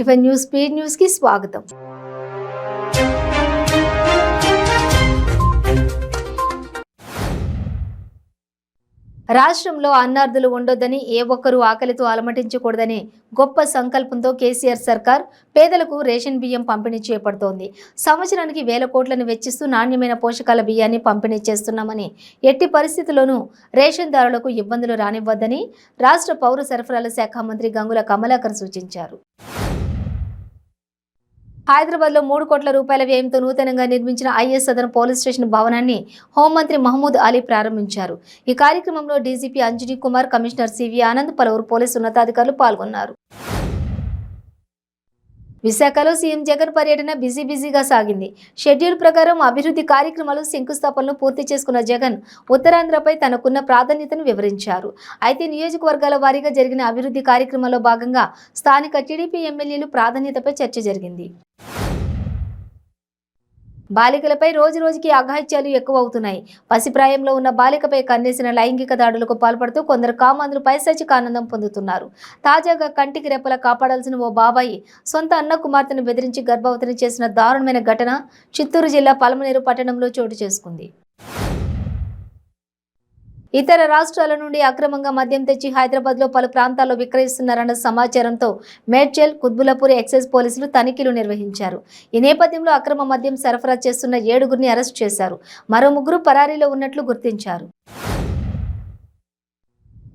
G5 news speed news కి స్వాగతం. రాష్ట్రంలో అన్నార్థులు ఉండొద్దని, ఏ ఒక్కరూ ఆకలితో అలమటించకూడదనే గొప్ప సంకల్పంతో కేసీఆర్ సర్కార్ పేదలకు రేషన్ బియ్యం పంపిణీ చేపడుతోంది. సంవత్సరానికి వేల కోట్లను వెచ్చిస్తూ నాణ్యమైన పోషకాల బియ్యాన్ని పంపిణీ చేస్తున్నామని, ఎట్టి పరిస్థితుల్లోనూ రేషన్దారులకు ఇబ్బందులు రానివ్వద్దని రాష్ట్ర పౌర సరఫరాల శాఖ మంత్రి గంగుల కమలాకర్ సూచించారు. హైదరాబాద్లో 3 కోట్ల రూపాయల వ్యయంతో నూతనంగా నిర్మించిన ఐఎస్ సదన్ పోలీస్ స్టేషన్ భవనాన్ని హోంమంత్రి మహమూద్ అలీ ప్రారంభించారు. ఈ కార్యక్రమంలో DGP Anjani Kumar, commissioner CV Anand, పలువురు పోలీసు ఉన్నతాధికారులు పాల్గొన్నారు. విశాఖలో సీఎం జగన్ పర్యటన బిజీగా సాగింది. షెడ్యూల్ ప్రకారం అభివృద్ధి కార్యక్రమాలు, శంకుస్థాపనలు పూర్తి చేసుకున్న జగన్ ఉత్తరాంధ్రపై తనకున్న ప్రాధాన్యతను వివరించారు. అయితే నియోజకవర్గాల వారీగా జరిగిన అభివృద్ధి కార్యక్రమాల్లో భాగంగా స్థానిక టీడీపీ ఎమ్మెల్యేలు ప్రాధాన్యతపై చర్చ జరిగింది. బాలికలపై రోజురోజుకి అఘాయిత్యాలు ఎక్కువ అవుతున్నాయి. పసిప్రాయంలో ఉన్న బాలికపై కన్నేసిన లైంగిక దాడులకు పాల్పడుతూ కొందరు కామాంధులు పైశాచిక ఆనందం పొందుతున్నారు. తాజాగా కంటికి రెప్పలా కాపాడాల్సిన ఓ బాబాయి సొంత అన్న కుమార్తెను బెదిరించి గర్భవతిని చేసిన దారుణమైన ఘటన చిత్తూరు జిల్లా పలమనేరు పట్టణంలో చోటు చేసుకుంది. ఇతర రాష్ట్రాల నుండి అక్రమంగా మద్యం తెచ్చి హైదరాబాద్లో పలు ప్రాంతాల్లో విక్రయిస్తున్నారన్న సమాచారంతో మేడ్చల్, కుత్బుల్లాపూర్ ఎక్సైజ్ పోలీసులు తనిఖీలు నిర్వహించారు. ఈ నేపథ్యంలో అక్రమ మద్యం సరఫరా చేస్తున్న 7గురిని అరెస్ట్ చేశారు. మరో 3 పరారీలో ఉన్నట్లు గుర్తించారు.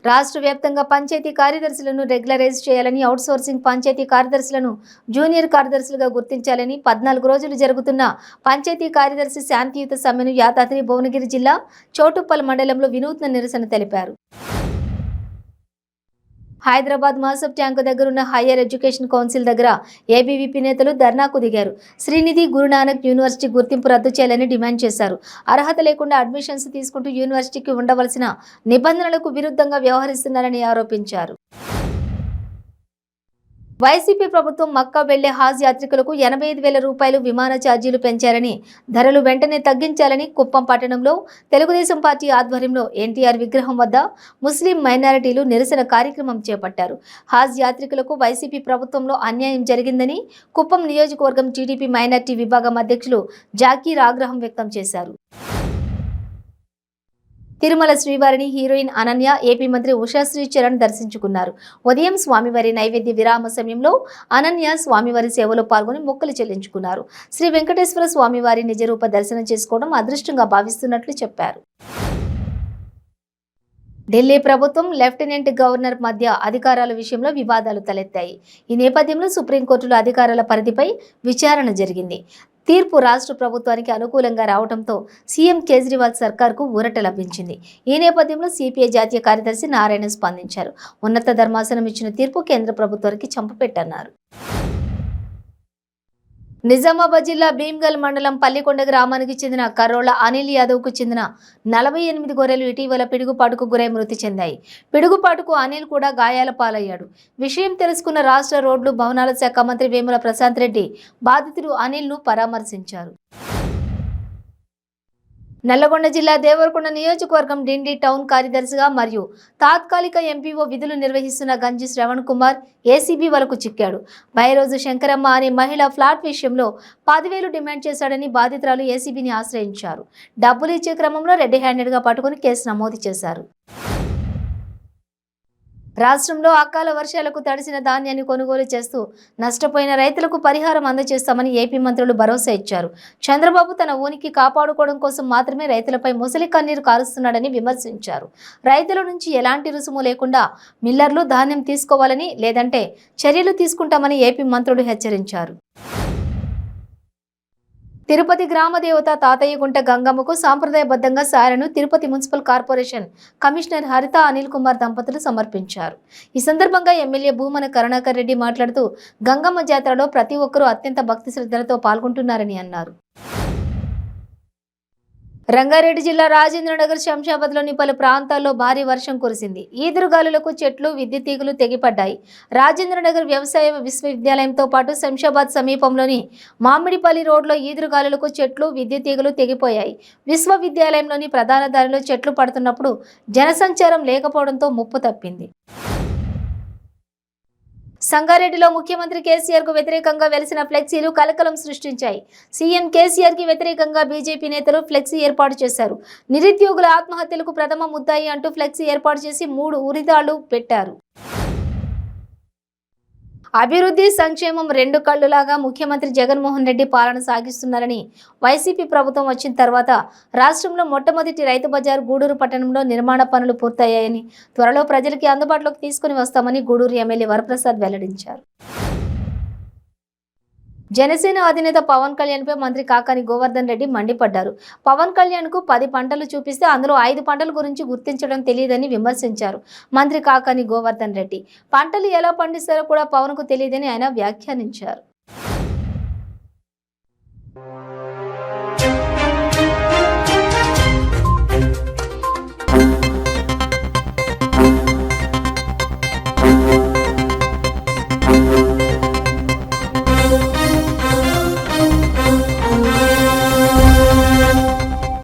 రాష్ట్ర వ్యాప్తంగా పంచాయతీ కార్యదర్శులను రెగ్యులరైజ్ చేయాలని, అవుట్సోర్సింగ్ పంచాయతీ కార్యదర్శులను జూనియర్ కార్యదర్శులుగా గుర్తించాలని 14 రోజులు జరుగుతున్న పంచాయతీ కార్యదర్శి శాంతియుత సమ్మెను యాదాద్రి భువనగిరి జిల్లా చౌటుప్పల్ మండలంలో వినూత్న నిరసన తెలిపారు. హైదరాబాద్ మాసబ్ ట్యాంకు దగ్గరున్న హయ్యర్ ఎడ్యుకేషన్ కౌన్సిల్ దగ్గర ఏబీవీపీ నేతలు ధర్నాకు దిగారు. శ్రీనిధి, గురునానక్ యూనివర్సిటీ గుర్తింపు రద్దు చేయాలని డిమాండ్ చేశారు. అర్హత లేకుండా అడ్మిషన్స్ తీసుకుంటూ యూనివర్సిటీకి ఉండవలసిన నిబంధనలకు విరుద్ధంగా వ్యవహరిస్తున్నారని ఆరోపించారు. వైసీపీ ప్రభుత్వం మక్కా వెళ్లే హాజ్ యాత్రికులకు 85,000 రూపాయలు విమాన ఛార్జీలు పెంచారని, ధరలు వెంటనే తగ్గించాలని కుప్పం పట్టణంలో తెలుగుదేశం పార్టీ ఆధ్వర్యంలో ఎన్టీఆర్ విగ్రహం వద్ద ముస్లిం మైనారిటీలు నిరసన కార్యక్రమం చేపట్టారు. హాజ్ యాత్రికులకు వైసీపీ ప్రభుత్వంలో అన్యాయం జరిగిందని కుప్పం నియోజకవర్గం టీడీపీ మైనారిటీ విభాగం అధ్యక్షులు జాకీర్ ఆగ్రహం వ్యక్తం చేశారు. తిరుమల శ్రీవారిని హీరోయిన్ అనన్య, ఏపీ మంత్రి ఉషాశ్రీ చరణ్ దర్శించుకున్నారు. ఉదయం స్వామివారి నైవేద్య విరామ సమయంలో అనన్య స్వామివారి సేవలో పాల్గొని మొక్కులు చెల్లించుకున్నారు. శ్రీ వెంకటేశ్వర స్వామివారి నిజరూప దర్శనం చేసుకోవడం అదృష్టంగా భావిస్తున్నట్లు చెప్పారు. ఢిల్లీ ప్రభుత్వం, లెఫ్టినెంట్ గవర్నర్ మధ్య అధికారాల విషయంలో వివాదాలు తలెత్తాయి. ఈ నేపథ్యంలో సుప్రీంకోర్టులో అధికారాల పరిధిపై విచారణ జరిగింది. తీర్పు రాష్ట్ర ప్రభుత్వానికి అనుకూలంగా రావడంతో సీఎం కేజ్రీవాల్ సర్కార్కు ఊరట లభించింది. ఈ నేపథ్యంలో సిపిఐ జాతీయ కార్యదర్శి నారాయణ స్పందించారు. ఉన్నత ధర్మాసనం ఇచ్చిన తీర్పు కేంద్ర ప్రభుత్వానికి చంపపెట్టన్నారు. నిజామాబాద్ జిల్లా భీమ్గల్ మండలం పల్లికొండ గ్రామానికి చెందిన కర్రోల అనిల్ యాదవ్కు చెందిన 48 గొర్రెలు ఇటీవల పిడుగుపాటుకు గురై మృతి చెందాయి. పిడుగుపాటుకు అనిల్ కూడా గాయాల పాలయ్యాడు. విషయం తెలుసుకున్న రాష్ట్ర రోడ్లు, భవనాల శాఖ మంత్రి వేముల ప్రశాంత్ రెడ్డి బాధితుడు అనిల్ను పరామర్శించారు. నల్లగొండ జిల్లా దేవరకొండ నియోజకవర్గం డిండి టౌన్ కార్యదర్శిగా మరియు తాత్కాలిక ఎంపీఓ విధులు నిర్వహిస్తున్న గంజి శ్రవణ్ కుమార్ ఏసీబీ వలకు చిక్కాడు. బైరోజు శంకరమ్మ అనే మహిళ ఫ్లాట్ విషయంలో 10,000 డిమాండ్ చేశాడని బాధితురాలు ఏసీబీని ఆశ్రయించారు. డబ్బులు ఇచ్చే క్రమంలో రెడ్ హ్యాండెడ్గా పట్టుకుని కేసు నమోదు చేశారు. రాష్ట్రంలో అకాల వర్షాలకు తడిసిన ధాన్యాన్ని కొనుగోలు చేస్తూ నష్టపోయిన రైతులకు పరిహారం అందజేస్తామని ఏపీ మంత్రులు భరోసా ఇచ్చారు. చంద్రబాబు తన ఉనికి కాపాడుకోవడం కోసం మాత్రమే రైతులపై ముసలి కన్నీరు కారుస్తున్నాడని విమర్శించారు. రైతుల నుంచి ఎలాంటి రుసుము లేకుండా మిల్లర్లు ధాన్యం తీసుకోవాలని, లేదంటే చర్యలు తీసుకుంటామని ఏపీ మంత్రులు హెచ్చరించారు. తిరుపతి గ్రామ దేవత తాతయ్యగుంట గంగమ్మకు సాంప్రదాయబద్ధంగా సారెను Tirupati municipal corporation commissioner Haritha Anil Kumar దంపతులు సమర్పించారు. ఈ సందర్భంగా ఎమ్మెల్యే భూమన కరుణాకర్ రెడ్డి మాట్లాడుతూ గంగమ్మ జాతరలో ప్రతి ఒక్కరూ అత్యంత భక్తి శ్రద్ధలతో పాల్గొంటున్నారని అన్నారు. రంగారెడ్డి జిల్లా రాజేంద్రనగర్, శంషాబాద్లోని పలు ప్రాంతాల్లో భారీ వర్షం కురిసింది. ఈదురుగాలులకు చెట్లు, విద్యుత్ తీగలు తెగిపడ్డాయి. రాజేంద్రనగర్ వ్యవసాయ విశ్వవిద్యాలయంతో పాటు శంషాబాద్ సమీపంలోని మామిడిపల్లి రోడ్లో ఈదురుగాలులకు చెట్లు, విద్యుత్ తీగలు తెగిపోయాయి. విశ్వవిద్యాలయంలోని ప్రధాన దారిలో చెట్లు పడుతున్నప్పుడు జనసంచారం లేకపోవడంతో ముప్పు తప్పింది. సంగారెడ్డిలో ముఖ్యమంత్రి కేసీఆర్ కు వ్యతిరేకంగా వెలిసిన ఫ్లెక్సీలు కలకలం సృష్టించాయి. సీఎం కేసీఆర్ కి వ్యతిరేకంగా బీజేపీ నేతలు ఫ్లెక్సీ ఏర్పాటు చేశారు. నిరుద్యోగుల ఆత్మహత్యలకు ప్రథమ ముద్దాయి అంటూ ఫ్లెక్సీ ఏర్పాటు చేసి 3 ఉరితాళ్లు పెట్టారు. అభివృద్ధి సంక్షేమం రెండు కళ్ళులాగా ముఖ్యమంత్రి జగన్మోహన్ రెడ్డి పాలన సాగిస్తున్నారని, వైసీపీ ప్రభుత్వం వచ్చిన తర్వాత రాష్ట్రంలో మొట్టమొదటి రైతు బజార్ గూడూరు పట్టణంలో నిర్మాణ పనులు పూర్తయ్యాయని, త్వరలో ప్రజలకి అందుబాటులోకి తీసుకుని వస్తామని గూడూరు ఎమ్మెల్యే వరప్రసాద్ వెల్లడించారు. జనసేన అధినేత పవన్ కళ్యాణ్ పై మంత్రి కాకాని గోవర్ధన్ రెడ్డి మండిపడ్డారు. పవన్ కళ్యాణ్ కు 10 పంటలు చూపిస్తే అందులో 5 పంటల గురించి గుర్తించడం తెలియదని విమర్శించారు. మంత్రి కాకాని గోవర్ధన్ రెడ్డి పంటలు ఎలా పండిస్తారో కూడా పవన్ కు తెలియదని ఆయన వ్యాఖ్యానించారు.